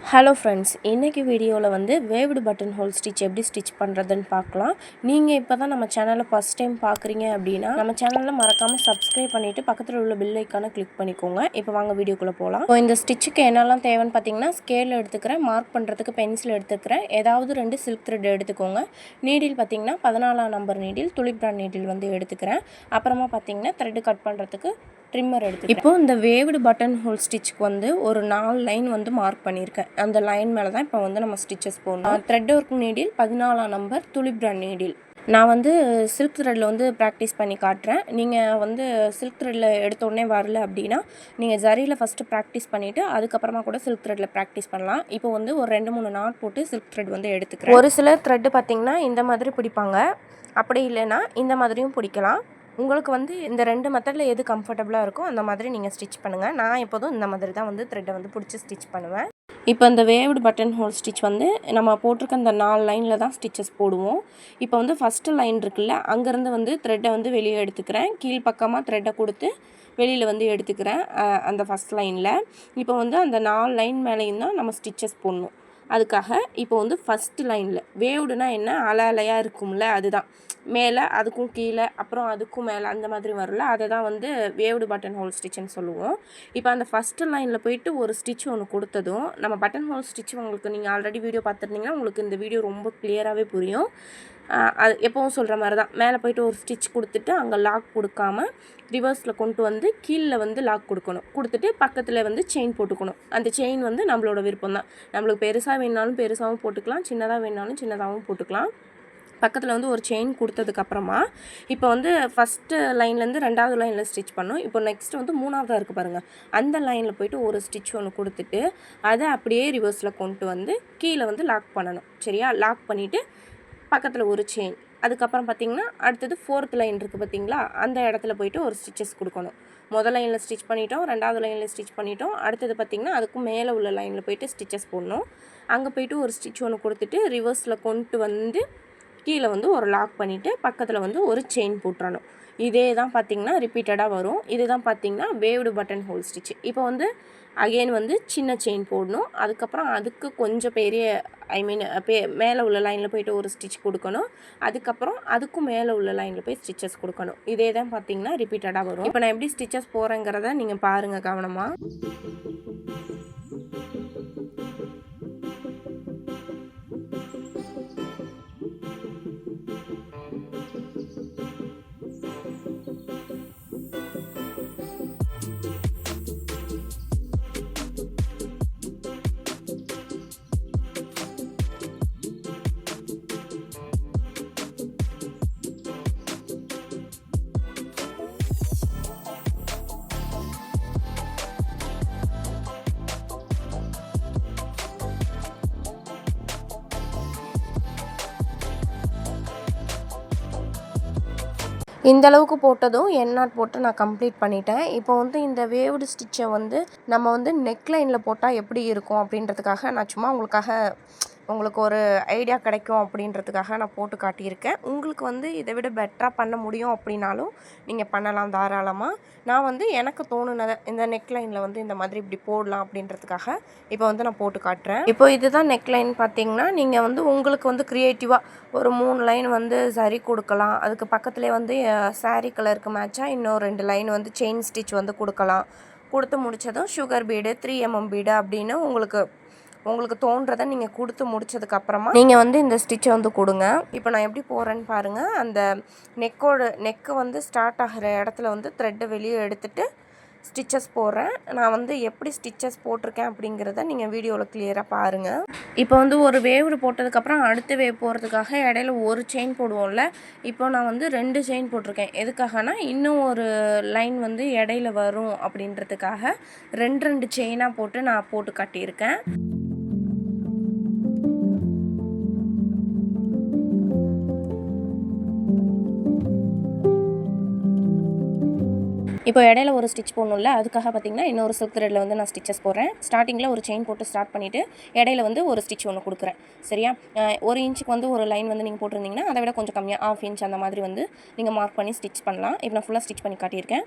Hello friends, இன்றைக்கி வீடியோவில் வந்து வேவ்டு பட்டன் ஹோல் ஸ்டிச் எப்படி ஸ்டிச் பண்ணுறதுன்னு பார்க்கலாம். நீங்கள் இப்போ தான் நம்ம சேனலை ஃபஸ்ட் டைம் பார்க்குறீங்க அப்படின்னா நம்ம சேனலில் மறக்காமல் சப்ஸ்கிரைப் பண்ணிவிட்டு பக்கத்தில் உள்ள பெல் ஐக்கானை கிளிக் பண்ணிக்கோங்க. இப்போ வாங்க வீடியோக்குள்ளே போகலாம். இப்போ இந்த ஸ்டிச்சுக்கு என்னெல்லாம் தேவைன்னு பார்த்தீங்கன்னா, ஸ்கேல் எடுத்துக்கிறேன், மார்க் பண்ணுறதுக்கு பென்சில் எடுத்துக்கிறேன், ஏதாவது 2 சில்க் த்ரெட் எடுத்துக்கோங்க. நீடில் பார்த்தீங்கன்னா 14ஆம் நம்பர் நீடில், துளிப் பிராண்ட் நீடில் வந்து எடுத்துக்கிறேன். அப்புறமா பார்த்தீங்கன்னா த்ரெட்டு கட் பண்ணுறதுக்கு ட்ரிம்மர் எடுத்து. இப்போ இந்த வேவ்டு பட்டன் ஹோல் ஸ்டிச்சுக்கு வந்து ஒரு 4 லைன் வந்து மார்க் பண்ணியிருக்கேன். அந்த லைன் மேலே தான் இப்போ வந்து நம்ம ஸ்டிச்சஸ் போடணும். Thread work needle 14ஆம் number, துளிப் brand needle. நான் வந்து சில்க் த்ரெட்டில் வந்து ப்ராக்டிஸ் பண்ணி காட்டுறேன். நீங்கள் வந்து சில்க் த்ரெட்டில் எடுத்தோடனே வரல அப்படின்னா நீங்கள் ஜரியில் ஃபஸ்ட்டு ப்ராக்டிஸ் பண்ணிவிட்டு அதுக்கப்புறமா கூட சில்க் த்ரெட்டில் ப்ராக்டிஸ் பண்ணலாம். இப்போ வந்து ஒரு 2-3 நாட் போட்டு சில்க் த்ரெட் வந்து எடுத்துக்கிறேன். ஒரு சிலர் த்ரெட்டு பார்த்திங்கன்னா இந்த மாதிரி பிடிப்பாங்க, அப்படி இல்லைன்னா இந்த மாதிரியும் பிடிக்கலாம். உங்களுக்கு வந்து இந்த 2 மெத்தடில் எது கம்ஃபர்டபுளாக இருக்கோ அந்த மாதிரி நீங்கள் ஸ்டிச் பண்ணுங்கள். நான் எப்போதும் இந்த மாதிரி தான் வந்து த்ரெட்டை வந்து பிடிச்சி ஸ்டிச் பண்ணுவேன். இப்போ இந்த வேவ்டு பட்டன் ஹோல் ஸ்டிச் வந்து நம்ம போட்டிருக்க அந்த 4 லைனில் தான் ஸ்டிச்சஸ் போடுவோம். இப்போ வந்து ஃபஸ்ட்டு லைன் இருக்குல்ல, அங்கேருந்து வந்து த்ரெட்டை வந்து வெளியே எடுத்துக்கிறேன். கீழ்ப்பக்கமாக த்ரெட்டை கொடுத்து வெளியில் வந்து எடுத்துக்கிறேன் அந்த ஃபஸ்ட் லைனில். இப்போ வந்து அந்த 4 லைன் மேலேயும் தான் நம்ம ஸ்டிச்சஸ் போடணும். அதுக்காக இப்போ வந்து ஃபஸ்ட்டு லைனில் வேவ்டுனா என்ன, அலை அலையாக இருக்கும்ல, அதுதான் மேலே அதுக்கும் கீழே அப்புறம் அதுக்கும் மேலே அந்த மாதிரி வரல, அதை தான் வந்து வேவ்டு பட்டன் ஹோல் ஸ்டிச்சுன்னு சொல்லுவோம். இப்போ அந்த ஃபஸ்ட்டு லைனில் போயிட்டு ஒரு ஸ்டிச் ஒன்று கொடுத்ததும் நம்ம பட்டன் ஹோல் ஸ்டிச் உங்களுக்கு நீங்கள் ஆல்ரெடி வீடியோ பார்த்துருந்தீங்கன்னா உங்களுக்கு இந்த வீடியோ ரொம்ப கிளியராகவே புரியும். அது எப்போவும் சொல்கிற மாதிரி தான், மேலே போய்ட்டு ஒரு ஸ்டிச் கொடுத்துட்டு அங்கே லாக் கொடுக்காம ரிவர்ஸில் கொண்டு வந்து கீழே வந்து லாக் கொடுத்துட்டு பக்கத்தில் வந்து செயின் போட்டுக்கணும். அந்த செயின் வந்து நம்மளோட விருப்பம் தான். நம்மளுக்கு பெருசாக வேணாலும் பெருசாகவும் போட்டுக்கலாம், சின்னதாக வேணாலும் சின்னதாகவும் போட்டுக்கலாம். பக்கத்தில் வந்து ஒரு செயின் கொடுத்ததுக்கப்புறமா இப்போ வந்து ஃபஸ்ட்டு லைன்லேருந்து 2வது லைனில் ஸ்டிச் பண்ணோம். இப்போ நெக்ஸ்ட்டு வந்து 3ஆவதாக இருக்குது பாருங்கள், அந்த லைனில் போய்ட்டு ஒரு ஸ்டிச் ஒன்று கொடுத்துட்டு அதை அப்படியே ரிவர்ஸில் கொண்டு வந்து கீழே வந்து லாக் பண்ணணும். சரியா? லாக் பண்ணிவிட்டு பக்கத்தில் ஒரு செயின். அதுக்கப்புறம் பார்த்திங்கன்னா அடுத்தது 4th லைன் இருக்குது பார்த்திங்களா, அந்த இடத்துல போய்ட்டு ஒரு ஸ்டிச்சஸ் கொடுக்கணும். முதல் லைனில் ஸ்டிச் பண்ணிட்டோம், 2வது லைனில் ஸ்டிச் பண்ணிட்டோம். அடுத்தது பார்த்திங்கன்னா அதுக்கும் மேலே உள்ள லைனில் போய்ட்டு ஸ்டிச்சஸ் போடணும். அங்கே போய்ட்டு ஒரு ஸ்டிச் ஒன்று கொடுத்துட்டு ரிவர்ஸில் கொண்டு வந்து கீழே வந்து ஒரு லாக் பண்ணிவிட்டு பக்கத்தில் வந்து ஒரு செயின் போட்டுறணும். இதே தான் பார்த்திங்கன்னா ரிப்பீட்டடாக வரும். இது தான் பார்த்திங்கன்னா வேவ்டு பட்டன் ஹோல் ஸ்டிச். இப்போ வந்து அகெயின் வந்து சின்ன செயின் போடணும். அதுக்கப்புறம் அதுக்கு கொஞ்சம் பெரிய மேலே உள்ள லைனில் போய்ட்டு ஒரு ஸ்டிச் கொடுக்கணும். அதுக்கப்புறம் அதுக்கும் மேலே உள்ள லைனில் போய் ஸ்டிச்சஸ் கொடுக்கணும். இதே தான் பார்த்திங்கன்னா ரிப்பீட்டடாக வரும். இப்போ நான் எப்படி ஸ்டிச்சஸ் போகிறேங்கிறத நீங்கள் பாருங்கள் கவனமாக. இந்த அளவுக்கு போட்டதும் என் நாட் போட்டு நான் கம்ப்ளீட் பண்ணிட்டேன். இப்போ வந்து இந்த வேவ்டு ஸ்டிச்சை வந்து நம்ம வந்து நெக் லைனில் போட்டால் எப்படி இருக்கும் அப்படின்றதுக்காக நான் சும்மா உங்களுக்கு ஒரு ஐடியா கிடைக்கும் அப்படின்றதுக்காக நான் போட்டு காட்டியிருக்கேன். உங்களுக்கு வந்து இதை விட பெட்டராக பண்ண முடியும் அப்படின்னாலும் நீங்கள் பண்ணலாம் தாராளமாக. நான் வந்து எனக்கு தோணுனதை இந்த நெக் லைனில் வந்து இந்த மாதிரி இப்படி போடலாம் அப்படின்றதுக்காக இப்போ வந்து நான் போட்டு காட்டுறேன். இப்போ இதுதான் நெக் லைன் பார்த்திங்கன்னா, நீங்கள் வந்து உங்களுக்கு வந்து க்ரியேட்டிவாக ஒரு 3 லைன் வந்து சரி கொடுக்கலாம். அதுக்கு பக்கத்துலேயே வந்து சாரீ கலருக்கு மேட்சாக இன்னும் 2 லைன் வந்து செயின் ஸ்டிச் வந்து கொடுக்கலாம். கொடுத்து முடித்ததும் சுகர் பீடு, 3mm பீடு அப்படின்னு உங்களுக்கு தோன்றதை நீங்கள் கொடுத்து முடிச்சதுக்கப்புறமா நீங்கள் வந்து இந்த ஸ்டிச்சை வந்து கொடுங்க. இப்போ நான் எப்படி போடுறேன்னு பாருங்கள். அந்த நெக்கு வந்து ஸ்டார்ட் ஆகிற இடத்துல வந்து த்ரெட்டை வெளியே எடுத்துகிட்டு ஸ்டிச்சஸ் போடுறேன். நான் வந்து எப்படி ஸ்டிச்சஸ் போட்டிருக்கேன் அப்படிங்கிறத நீங்கள் வீடியோவில் கிளியராக பாருங்கள். இப்போ வந்து ஒரு வேவ்டு போட்டதுக்கப்புறம் அடுத்த வேவ் போகிறதுக்காக இடையில ஒரு செயின் போடுவோம்ல, இப்போ நான் வந்து 2 செயின் போட்டிருக்கேன். எதுக்காகனா இன்னும் ஒரு லைன் வந்து இடையில வரும் அப்படின்றதுக்காக 2 செயினாக போட்டு நான் போட்டு காட்டியிருக்கேன். இப்போ இடையில ஒரு ஸ்டிச் போடணும்ல, அதுக்காக பார்த்திங்கன்னா இன்னொரு சில்க் த்ரெட்டில் வந்து நான் ஸ்டிச்சஸ் போடுறேன். ஸ்டார்டிங்கில் ஒரு செயின் போட்டு ஸ்டார்ட் பண்ணிவிட்டு இடையில வந்து ஒரு ஸ்டிச் ஒன்று கொடுக்குறேன். சரியா? 1 இன்ச்சுக்கு வந்து ஒரு லைன் வந்து நீங்கள் போட்டிருந்தீங்கன்னா அதை விட கொஞ்சம் கம்மியாக 1/2 இன்ச் அந்த மாதிரி வந்து நீங்கள் மார்க் பண்ணி ஸ்டிச் பண்ணலாம். இப்போ நான் ஃபுல்லாக ஸ்டிச் பண்ணி காட்டியிருக்கேன்.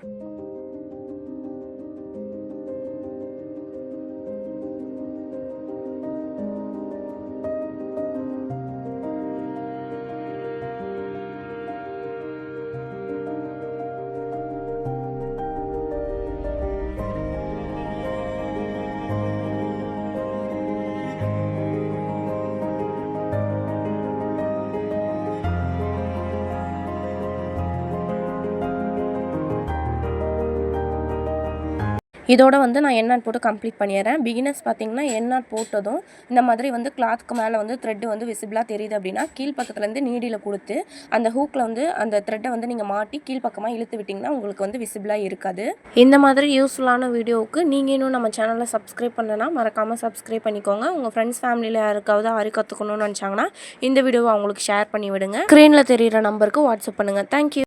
இதோட வந்து நான் என் நாட் போட்டு கம்ப்ளீட் பண்ணிடுறேன். பிகினர்ஸ் பார்த்தீங்கன்னா என் நாட் போட்டதும் இந்த மாதிரி வந்து கிளாத்துக்கு மேலே வந்து த்ரெட்டு வந்து விசிபிளாக தெரியுது அப்படின்னா கீழ்ப்பக்கத்துலேருந்து நீடியில் கொடுத்து அந்த ஹூக்கில் வந்து அந்த த்ரெட்டை வந்து நீங்கள் மாட்டி கீழ்ப்பக்கமாக இழுத்து விட்டிங்கன்னா உங்களுக்கு வந்து விசிபிளாக இருக்காது. இந்த மாதிரி யூஸ்ஃபுல்லான வீடியோவுக்கு நீங்கள் இன்னும் நம்ம சேனலை சப்ஸ்கிரைப் பண்ணனா மறக்காமல் சப்ஸ்கிரைப் பண்ணிக்கோங்க. உங்கள் ஃப்ரெண்ட்ஸ் ஃபேமிலியில் யாருக்காவது ஆரி கற்றுக்கணும்னு நினச்சாங்கன்னா இந்த வீடியோவை அவங்களுக்கு ஷேர் பண்ணி விடுங்க. ஸ்க்ரீனில் தெரிகிற நம்பருக்கு வாட்ஸ்அப் பண்ணுங்கள். தேங்க்யூ.